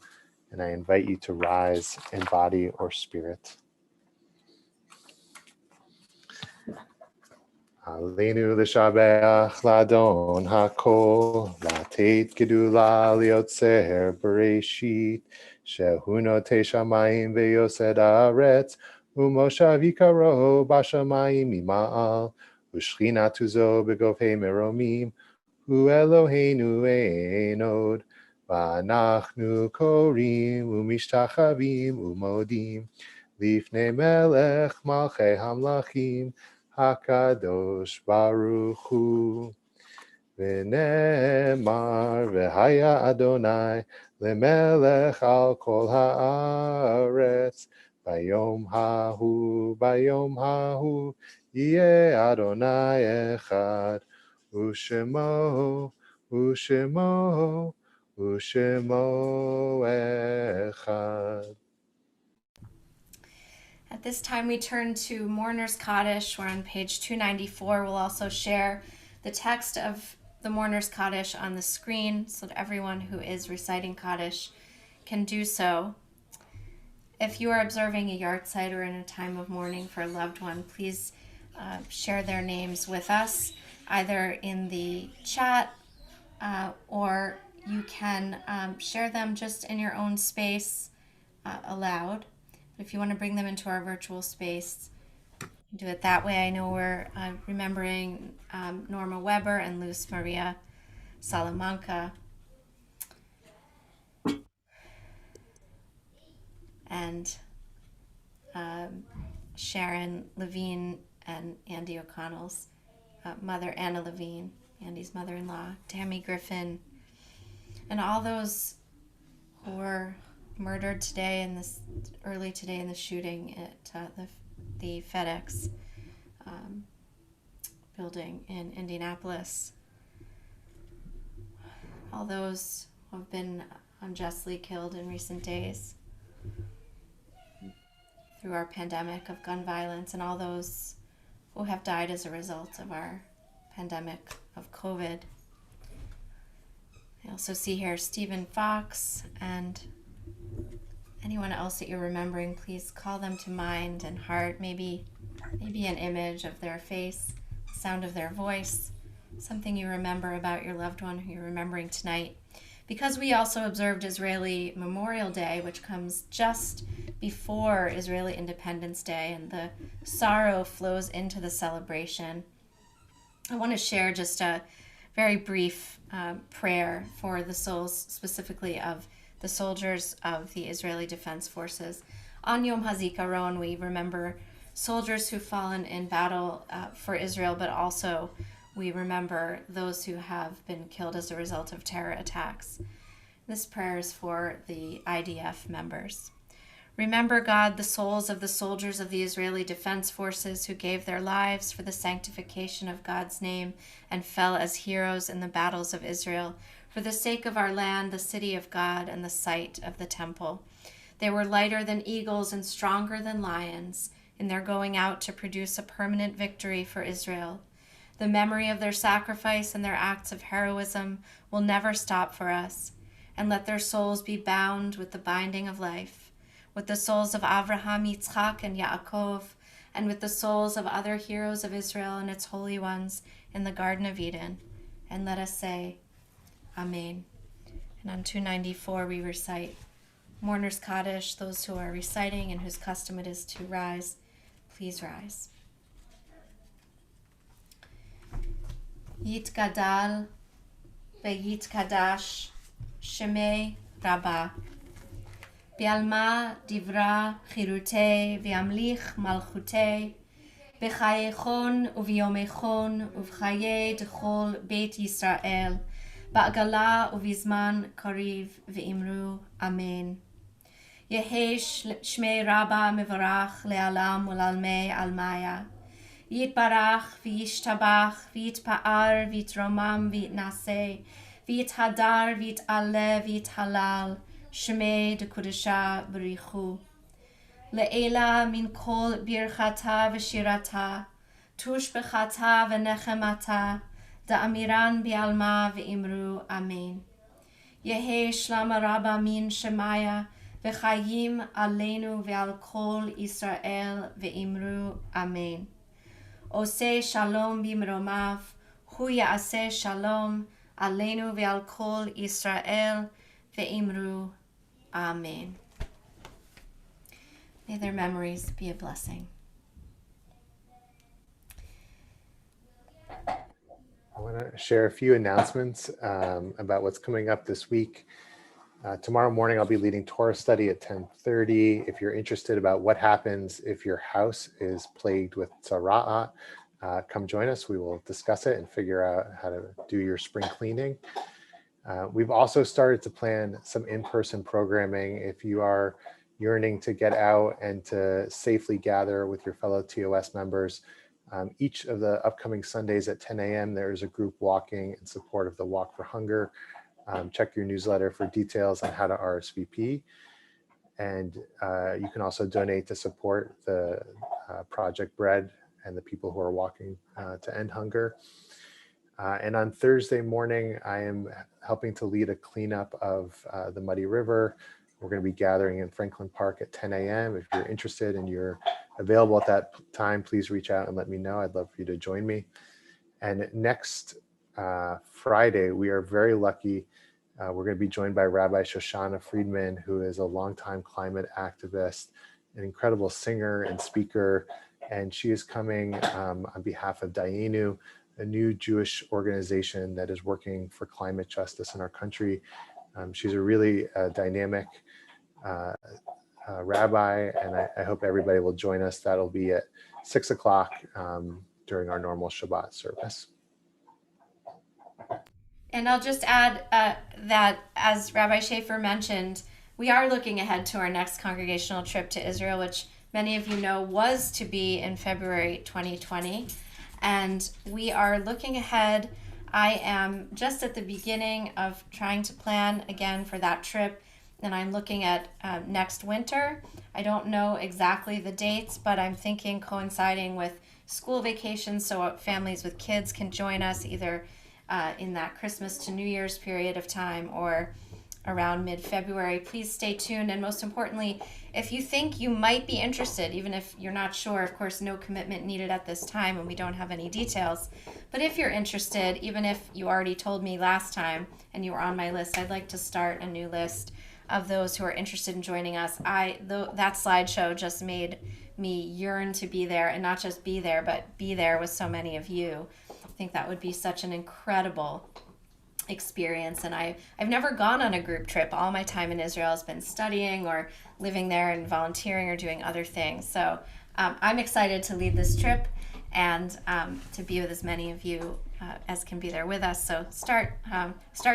and I invite you to rise in body or spirit. Aleinu l'shabeach ladon hakol, latet gedula liotzer bereshit, shehu notei shamayim veyosed haaretz, umoshav yikaro bashamayim mima'al, ushchinatu zo begofei meromim, hu Eloheinu einod, va'anachnu korim umishtachavim umodim, lifnei melech malchei hamlachim, Hakadosh Baruch Hu, v'nemar v'haya Adonai lemelech al kol haaretz, bayom hahu yeh Adonai echad, u'shemo echad. At this time, we turn to Mourner's Kaddish. We're on page 294. We'll also share the text of the Mourner's Kaddish on the screen so that everyone who is reciting Kaddish can do so. If you are observing a yahrzeit or in a time of mourning for a loved one, please share their names with us, either in the chat or you can share them just in your own space aloud. If you want to bring them into our virtual space, do it that way. I know we're remembering Norma Weber and Luz Maria Salamanca. And Sharon Levine and Andy O'Connell's mother, Anna Levine, Andy's mother-in-law, Tammy Griffin, and all those who were murdered today early today in the shooting at the FedEx building in Indianapolis. All those who have been unjustly killed in recent days through our pandemic of gun violence, and all those who have died as a result of our pandemic of COVID. I also see here Stephen Fox and anyone else that you're remembering. Please call them to mind and heart, maybe an image of their face, the sound of their voice, something you remember about your loved one who you're remembering tonight. Because we also observed Israeli Memorial Day, which comes just before Israeli Independence Day, and the sorrow flows into the celebration, I want to share just a very brief prayer for the souls specifically of the soldiers of the Israeli Defense Forces. On Yom HaZikaron, we remember soldiers who've fallen in battle for Israel, but also we remember those who have been killed as a result of terror attacks. This prayer is for the IDF members. Remember, God, the souls of the soldiers of the Israeli Defense Forces who gave their lives for the sanctification of God's name and fell as heroes in the battles of Israel, for the sake of our land, the city of God, and the site of the temple. They were lighter than eagles and stronger than lions in their going out to produce a permanent victory for Israel. The memory of their sacrifice and their acts of heroism will never stop for us, and let their souls be bound with the binding of life, with the souls of Avraham, Yitzchak, and Yaakov, and with the souls of other heroes of Israel and its holy ones in the Garden of Eden. And let us say, Amen. And on 294 we recite Mourner's Kaddish. Those who are reciting and whose custom it is to rise, please rise. Yitgadal ve'yitkadash shemei Rabbah. Bi'alma divra chirutei v'yamlich malchutei. B'chayechon u'v'yomechon u'v'chayei d'chol Beit Yisrael. Ba'agala u'v'zman kariv v'imru. Amen. Yehesh shmei Rabbah mevarach le'alam u'lalmei almaya. Yitbarach v'yishtabach v'yitpa'ar v'yitromam v'yitnaseh v'yithadar v'yit'aleh v'yithalal Shemei dekudesha b'richu Le'ela min kol birchata v'shirata tush b'chata v'nechemata da'amiran bi'alma v'imru amen Yehe shlama rabba min shemaya v'chayim aleinu ve'al kol Yisrael ve'imru amen. Oseh shalom bimromav, hu ya'aseh shalom aleinu ve'al kol Yisrael ve'imru amen. May their memories be a blessing. I want to share a few announcements about what's coming up this week. Tomorrow morning, I'll be leading Torah study at 10:30. If you're interested about what happens if your house is plagued with tzara'at, come join us. We will discuss it and figure out how to do your spring cleaning. We've also started to plan some in-person programming. If you are yearning to get out and to safely gather with your fellow TOS members, each of the upcoming Sundays at 10 a.m., there is a group walking in support of the Walk for Hunger. Check your newsletter for details on how to RSVP. And you can also donate to support the Project Bread and the people who are walking to end hunger. And on Thursday morning, I am helping to lead a cleanup of the Muddy River. We're going to be gathering in Franklin Park at 10 a.m. If you're interested and you're available at that time, please reach out and let me know. I'd love for you to join me. And next Friday, we are very lucky. We're going to be joined by Rabbi Shoshana Friedman, who is a longtime climate activist, an incredible singer and speaker. And she is coming on behalf of Dayenu, a new Jewish organization that is working for climate justice in our country. She's a really dynamic rabbi, and I hope everybody will join us. That'll be at 6 o'clock during our normal Shabbat service. And I'll just add that, as Rabbi Schaefer mentioned, we are looking ahead to our next congregational trip to Israel, which many of you know was to be in February 2020. And we are looking ahead. I am just at the beginning of trying to plan again for that trip. And I'm looking at next winter. I don't know exactly the dates, but I'm thinking coinciding with school vacations so families with kids can join us either in that Christmas to New Year's period of time or around mid-February. Please stay tuned. And most importantly, if you think you might be interested, even if you're not sure, of course, no commitment needed at this time and we don't have any details. But if you're interested, even if you already told me last time and you were on my list, I'd like to start a new list of those who are interested in joining us. That slideshow just made me yearn to be there, and not just be there, but be there with so many of you. I think that would be such an incredible experience. And I've never gone on a group trip. All my time in Israel has been studying or living there and volunteering or doing other things. So I'm excited to lead this trip and to be with as many of you as can be there with us. So start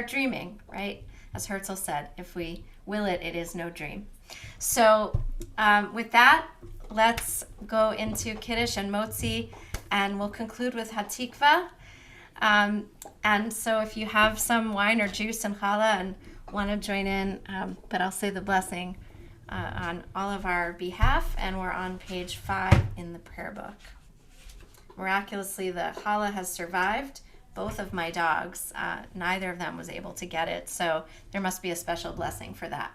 dreaming, right? As Herzl said, if we will it, it is no dream. So with that, let's go into Kiddush and Motzi, and we'll conclude with Hatikva. And so if you have some wine or juice and challah and want to join in, but I'll say the blessing on all of our behalf, and we're on page 5 in the prayer book. Miraculously, the challah has survived both of my dogs. Neither of them was able to get it, so there must be a special blessing for that.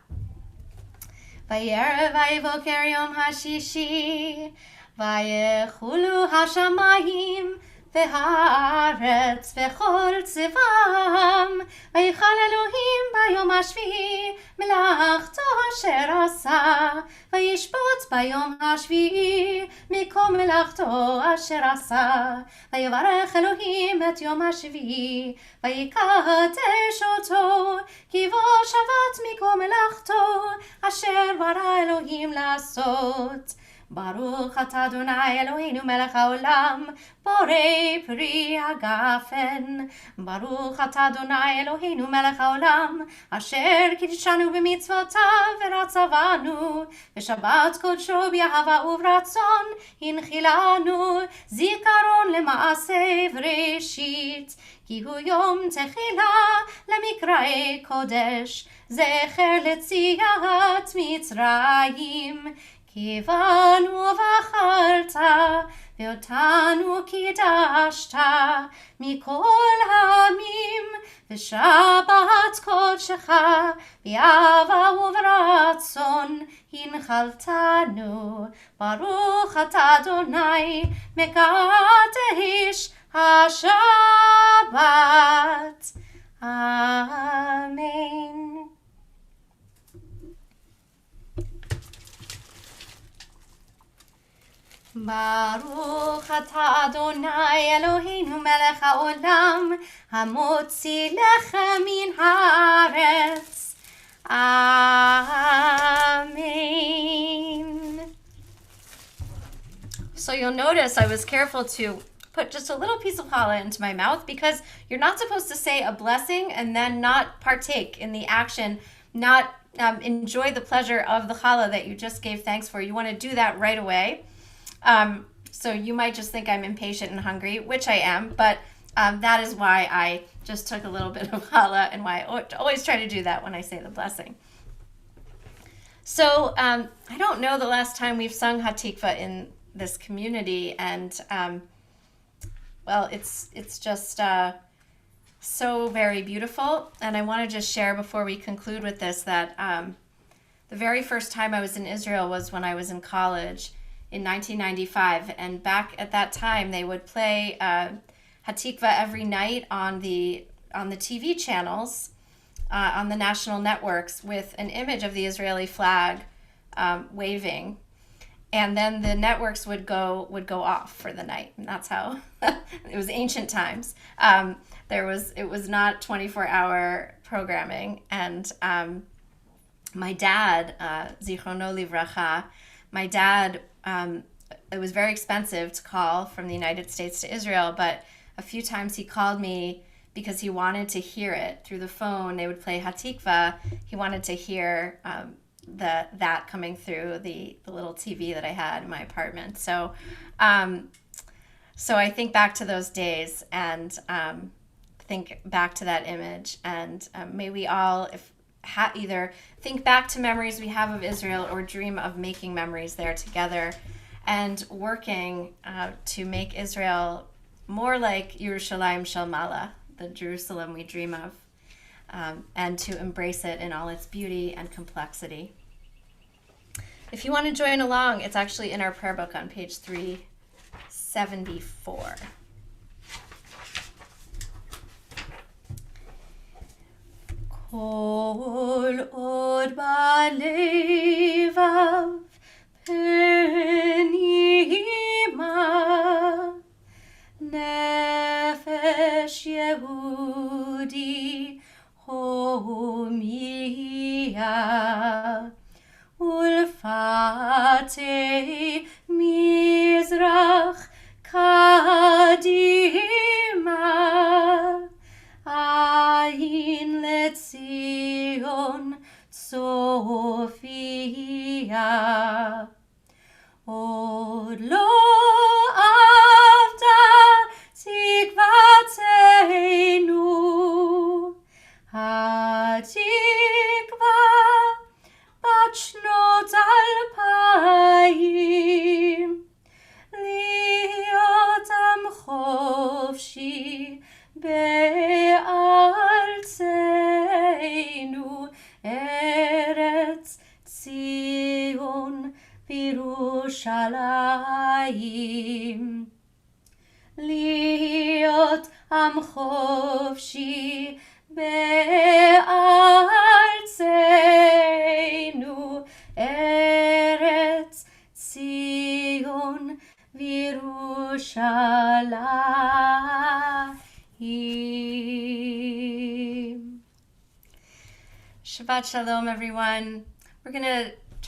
Vayerev vayivoker yom hashishi, vayechulu hashamayim, והארץ וכל צבאם, ויכל אלוהים ביום השביעי מלאכתו אשר עשה, וישפוט ביום השביעי מכל מלאכתו אשר עשה, ויברך אלוהים את יום השביעי, ויקדש אותו, כי בו שבת מכל מלאכתו אשר ברא אלוהים לעשות. Baruch atah Adonai Eloheinu melech haolam, borei pri hagafen. Baruch atah Adonai Eloheinu melech haolam, asher kiddushanu b'mitzvotav v'ratzavanu, v'shabbat kodsho b'yahava uvratzon hinchilanu, zikaron lema'aseh v'reshit, כי הוא יום תחילה למקראי קודש, זכר ליציאת מצרים. כי בנו ובחרת, ואותנו קידשת מכל העמים, ושבת קודשך באהבה וברצון הנחלתנו. ברוך אתה אדוני מקדש השבת. אמן. ברוך אתה אדוני אלוהינו מלך העולם, המוציא לחם מן הארץ. Amen. So you'll notice I was careful to put just a little piece of challah into my mouth, because you're not supposed to say a blessing and then not partake in the action, not enjoy the pleasure of the challah that you just gave thanks for. You want to do that right away. So you might just think I'm impatient and hungry, which I am, but that is why I just took a little bit of challah, and why I always try to do that when I say the blessing. So I don't know the last time we've sung Hatikva in this community, and well, it's just so very beautiful. And I want to just share before we conclude with this that the very first time I was in Israel was when I was in college in 1995, and back at that time they would play Hatikva every night on the TV channels, on the national networks, with an image of the Israeli flag waving, and then the networks would go off for the night. And that's how it was ancient times. It was not 24-hour programming, and my dad, Zichrono Livracha, my dad. It was very expensive to call from the United States to Israel, but a few times he called me because he wanted to hear it through the phone. They would play Hatikva. He wanted to hear that coming through the little TV that I had in my apartment. So I think back to those days, and think back to that image, and may we all either think back to memories we have of Israel, or dream of making memories there together, and working to make Israel more like Yerushalayim Shel Mala, the Jerusalem we dream of, and to embrace it in all its beauty and complexity. If you want to join along, it's actually in our prayer book on page 374. Kol od balevav penima, nefesh Yehudi homiya, ulfatei mizrach kadima, ayin letzion Sophia. Od lo avda tikvateinu, hatikva bat shnot alpayim, liot am chofshi be'artzeinu, eretz Tzion v'Yerushalayim. Liot am chofshi be'artzeinu, eretz Tzion v'Yerushalayim. Shabbat Shalom, everyone. We're going to